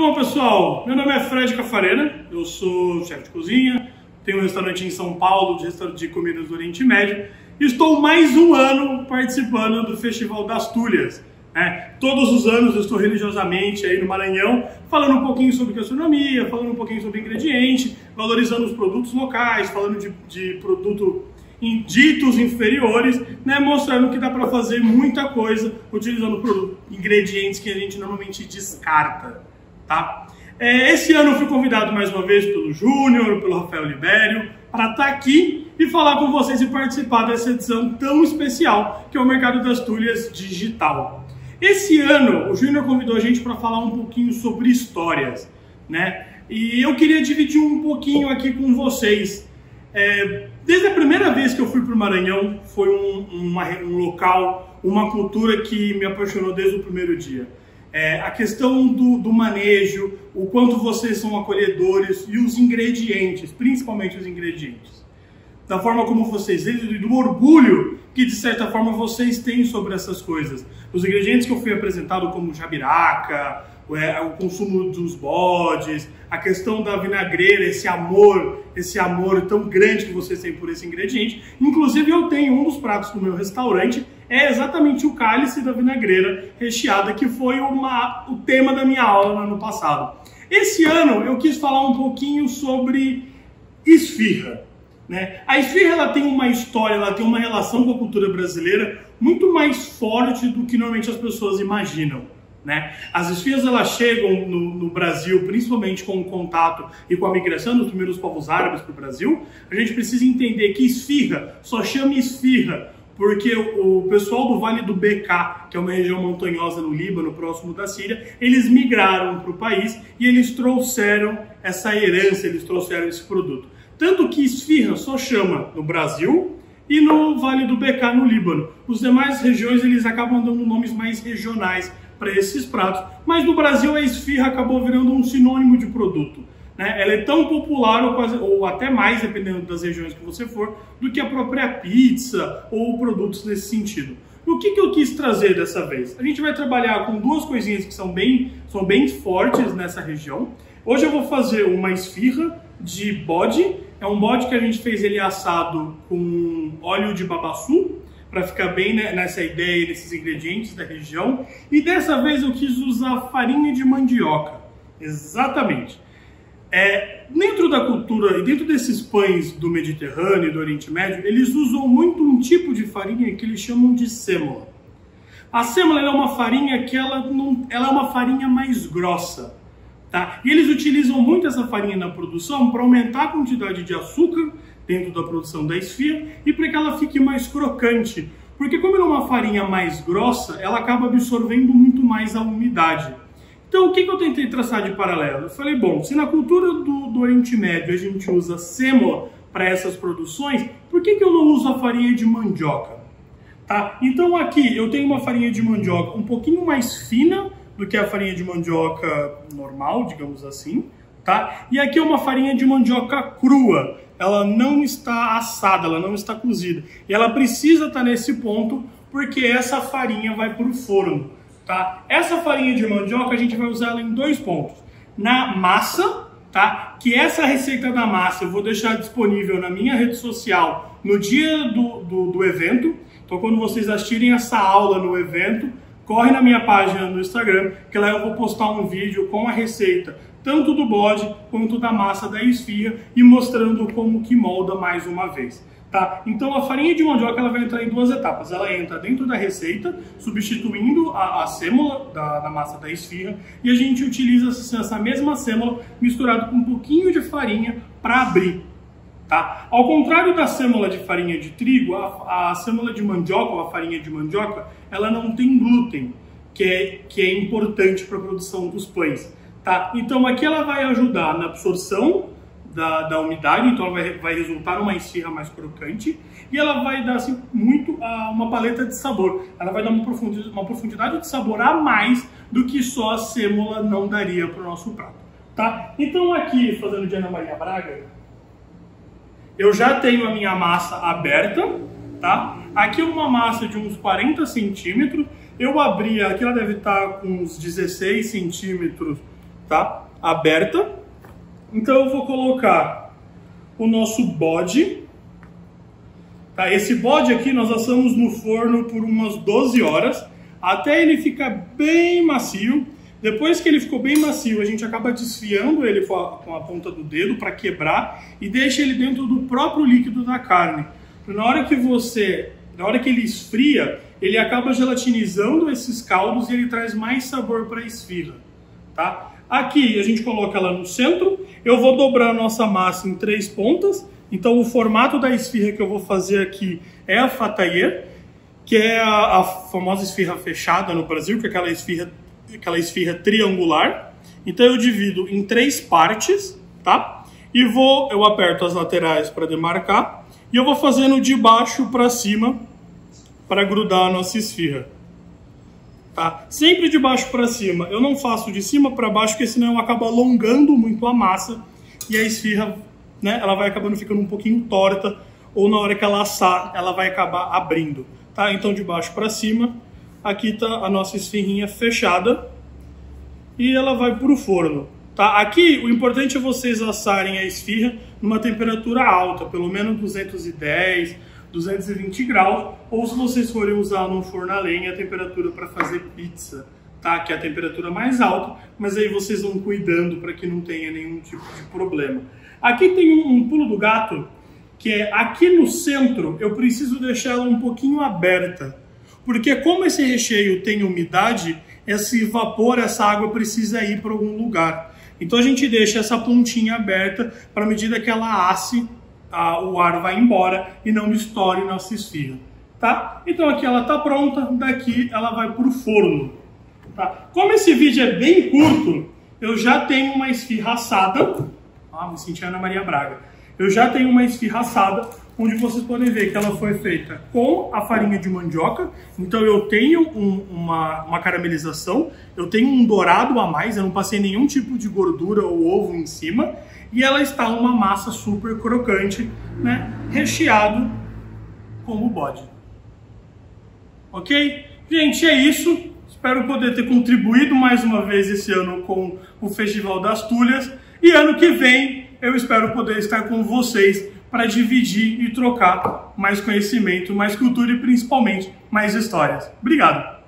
bom, pessoal? Meu nome é Fred Cafarena, eu sou chefe de cozinha, tenho um restaurante em São Paulo, de comidas do Oriente Médio, e estou mais um ano participando do Festival das Tulhas. Todos os anos eu estou religiosamente aí no Maranhão, falando um pouquinho sobre gastronomia, falando um pouquinho sobre ingrediente, valorizando os produtos locais, falando de produto em ditos inferiores, mostrando que dá para fazer muita coisa utilizando ingredientes que a gente normalmente descarta, tá? Esse ano eu fui convidado mais uma vez pelo Júnior, pelo Rafael Libério, para estar aqui e falar com vocês e participar dessa edição tão especial que é o Mercado das Tulhas Digital. Esse ano o Júnior convidou a gente para falar um pouquinho sobre histórias, E eu queria dividir um pouquinho aqui com vocês. Desde a primeira vez que eu fui para o Maranhão, foi um local, uma cultura que me apaixonou desde o primeiro dia. A questão do manejo, o quanto vocês são acolhedores e os ingredientes, principalmente os ingredientes. Da forma como vocês vendem e do orgulho que, de certa forma, vocês têm sobre essas coisas. Os ingredientes que eu fui apresentado, como jabiraca, o consumo dos bodes, a questão da vinagreira, esse amor tão grande que vocês têm por esse ingrediente. Inclusive, eu tenho um dos pratos do meu restaurante, é exatamente o cálice da vinagreira recheada, que foi o tema da minha aula no ano passado. Esse ano eu quis falar um pouquinho sobre esfirra. A esfirra ela tem uma história, ela tem uma relação com a cultura brasileira muito mais forte do que normalmente as pessoas imaginam. As esfirras elas chegam no Brasil, principalmente com o contato e com a migração dos primeiros povos árabes para o Brasil. A gente precisa entender que esfirra só chama esfirra porque o pessoal do Vale do Bekaa, que é uma região montanhosa no Líbano, próximo da Síria, eles migraram para o país e eles trouxeram essa herança, eles trouxeram esse produto. Tanto que esfirra só chama no Brasil e no Vale do Bekaa, no Líbano. Os demais regiões eles acabam dando nomes mais regionais para esses pratos, mas no Brasil a esfirra acabou virando um sinônimo de produto. Ela é tão popular, ou até mais, dependendo das regiões que você for, do que a própria pizza ou produtos nesse sentido. O que eu quis trazer dessa vez? A gente vai trabalhar com duas coisinhas que são bem fortes nessa região. Hoje eu vou fazer uma esfirra de bode. É um bode que a gente fez ele assado com óleo de babaçu, para ficar bem nessa ideia, nesses ingredientes da região. E dessa vez eu quis usar farinha de mandioca. Exatamente. Dentro da cultura e dentro desses pães do Mediterrâneo e do Oriente Médio, eles usam muito um tipo de farinha que eles chamam de sêmola. A sêmola é uma farinha que ela é uma farinha mais grossa. E eles utilizam muito essa farinha na produção para aumentar a quantidade de açúcar dentro da produção da esfirra e para que ela fique mais crocante. Porque como ela é uma farinha mais grossa, ela acaba absorvendo muito mais a umidade. Então o que eu tentei traçar de paralelo? Eu falei, bom, se na cultura do Oriente Médio a gente usa sêmola para essas produções, por que eu não uso a farinha de mandioca? Então aqui eu tenho uma farinha de mandioca um pouquinho mais fina do que a farinha de mandioca normal, digamos assim, E aqui é uma farinha de mandioca crua, ela não está assada, ela não está cozida, e ela precisa estar nesse ponto porque essa farinha vai para o forno, Essa farinha de mandioca a gente vai usar ela em dois pontos, na massa, Que essa receita da massa eu vou deixar disponível na minha rede social no dia do evento, então quando vocês assistirem essa aula no evento, corre na minha página no Instagram, que lá eu vou postar um vídeo com a receita, tanto do bode quanto da massa da esfirra, e mostrando como que molda mais uma vez. Então a farinha de mandioca ela vai entrar em duas etapas. Ela entra dentro da receita, substituindo a sêmola da massa da esfirra, e a gente utiliza essa mesma sêmola misturada com um pouquinho de farinha para abrir. Ao contrário da sêmola de farinha de trigo, a sêmola de mandioca, ou a farinha de mandioca, ela não tem glúten, que é importante para a produção dos pães. Então aqui ela vai ajudar na absorção da umidade, então ela vai resultar numa esfirra mais crocante, e ela vai dar assim, muito uma paleta de sabor. Ela vai dar uma profundidade de sabor a mais do que só a sêmola não daria para o nosso prato. Então aqui, fazendo de Ana Maria Braga, eu já tenho a minha massa aberta, Aqui é uma massa de uns 40 centímetros. Eu abri, aqui ela deve estar com uns 16 centímetros tá? Aberta. Então eu vou colocar o nosso bode. Tá? Esse bode aqui nós assamos no forno por umas 12 horas, até ele ficar bem macio. Depois que ele ficou bem macio, a gente acaba desfiando ele com a ponta do dedo para quebrar e deixa ele dentro do próprio líquido da carne. Na hora que ele esfria, ele acaba gelatinizando esses caldos e ele traz mais sabor para a esfirra, tá? Aqui a gente coloca ela no centro. Eu vou dobrar a nossa massa em 3 pontas. Então o formato da esfirra que eu vou fazer aqui é a fataie, que é a famosa esfirra fechada no Brasil, que é aquela esfirra triangular. Então eu divido em 3 partes, tá? E eu aperto as laterais para demarcar e eu vou fazendo de baixo para cima para grudar a nossa esfirra, tá? Sempre de baixo para cima. Eu não faço de cima para baixo, porque senão eu acabo alongando muito a massa e a esfirra, né, ela vai acabando ficando um pouquinho torta, ou na hora que ela assar, ela vai acabar abrindo, tá? Então de baixo para cima. Aqui tá a nossa esfirrinha fechada e ela vai para o forno, tá? Aqui o importante é vocês assarem a esfirra numa temperatura alta, pelo menos 210, 220 graus, ou se vocês forem usar num forno a lenha, a temperatura para fazer pizza, tá? Que é a temperatura mais alta, mas aí vocês vão cuidando para que não tenha nenhum tipo de problema. Aqui tem um pulo do gato, que é aqui no centro eu preciso deixar ela um pouquinho aberta. Porque como esse recheio tem umidade, esse vapor, essa água precisa ir para algum lugar. Então a gente deixa essa pontinha aberta para, à medida que ela asse, o ar vai embora e não estoure nossa esfirra, tá? Então aqui ela está pronta, daqui ela vai para o forno, tá? Como esse vídeo é bem curto, eu já tenho uma esfirra assada. Me senti Ana Maria Braga. Eu já tenho uma esfirra assada, onde vocês podem ver que ela foi feita com a farinha de mandioca. Então eu tenho uma caramelização, eu tenho um dourado a mais, eu não passei nenhum tipo de gordura ou ovo em cima. E ela está uma massa super crocante, né? Recheado como bode. Ok? Gente, é isso. Espero poder ter contribuído mais uma vez esse ano com o Festival das Tulhas. E ano que vem eu espero poder estar com vocês para dividir e trocar mais conhecimento, mais cultura e principalmente mais histórias. Obrigado!